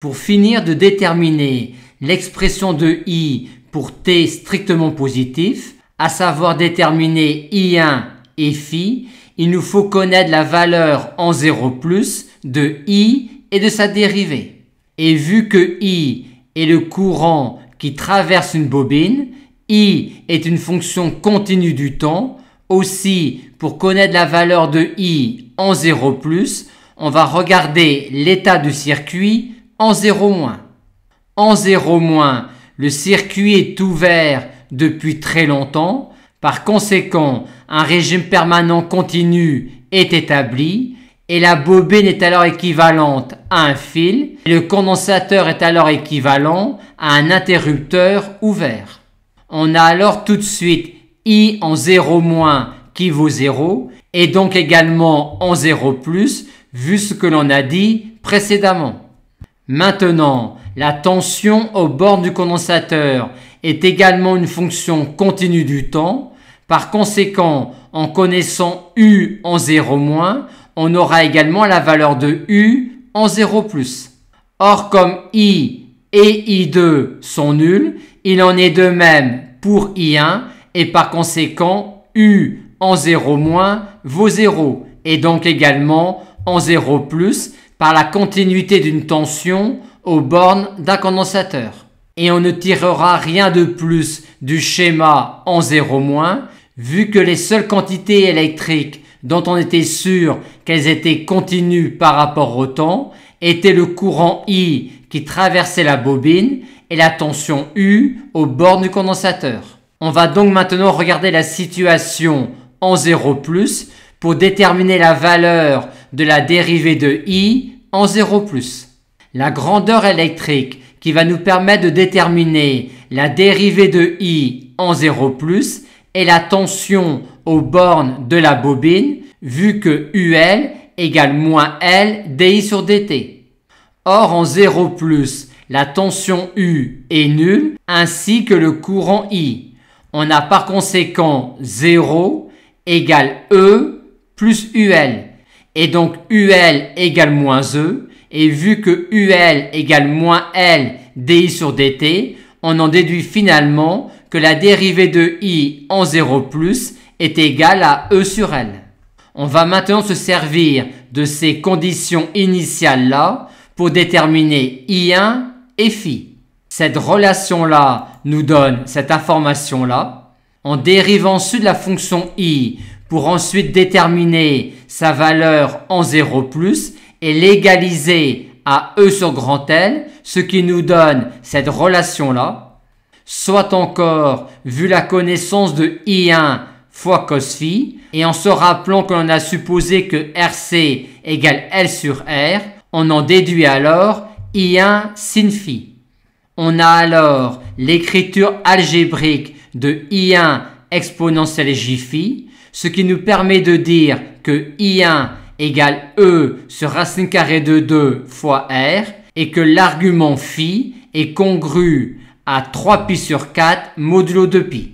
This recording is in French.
Pour finir de déterminer l'expression de I pour t strictement positif, à savoir déterminer I1 et phi, il nous faut connaître la valeur en 0+ de I et de sa dérivée. Et vu que I est le courant qui traverse une bobine, I est une fonction continue du temps. Aussi, pour connaître la valeur de I en 0+, on va regarder l'état du circuit en 0-. En 0-, le circuit est ouvert depuis très longtemps. Par conséquent, un régime permanent continu est établi et la bobine est alors équivalente à un fil et le condensateur est alors équivalent à un interrupteur ouvert. On a alors tout de suite I en 0- qui vaut 0 et donc également en 0+, vu ce que l'on a dit précédemment. Maintenant, la tension aux bornes du condensateur est également une fonction continue du temps. Par conséquent, en connaissant U en 0-, on aura également la valeur de U en 0+. Or, comme I et I2 sont nuls, il en est de même pour I1 et par conséquent, U en 0- vaut 0 et donc également en 0+ par la continuité d'une tension aux bornes d'un condensateur. Et on ne tirera rien de plus du schéma en 0- vu que les seules quantités électriques dont on était sûr qu'elles étaient continues par rapport au temps étaient le courant I qui traversait la bobine et la tension U aux bornes du condensateur. On va donc maintenant regarder la situation en 0+ pour déterminer la valeur de la dérivée de I en 0+. La grandeur électrique qui va nous permettre de déterminer la dérivée de I en 0+ est la tension aux bornes de la bobine, vu que UL égale moins L dI sur dt. Or, en 0+, la tension U est nulle, ainsi que le courant I. On a par conséquent 0 égale E plus UL. Et donc UL égale moins E. Et vu que UL égale moins L dI sur dt, on en déduit finalement que la dérivée de I en 0+ est égale à E sur L. On va maintenant se servir de ces conditions initiales-là pour déterminer I1 et phi. Cette relation-là nous donne cette information-là. On dérive ensuite la fonction I pour ensuite déterminer sa valeur en 0+ et l'égaliser à E sur grand L, ce qui nous donne cette relation-là. Soit encore, vu la connaissance de I1 fois cos phi, et en se rappelant que l'on a supposé que RC égale L sur R, on en déduit alors I1 sin phi. On a alors l'écriture algébrique de I1 exponentielle j phi, ce qui nous permet de dire que I1 égale E sur racine carrée de 2 fois R et que l'argument phi est congru à 3 pi sur 4 modulo de pi.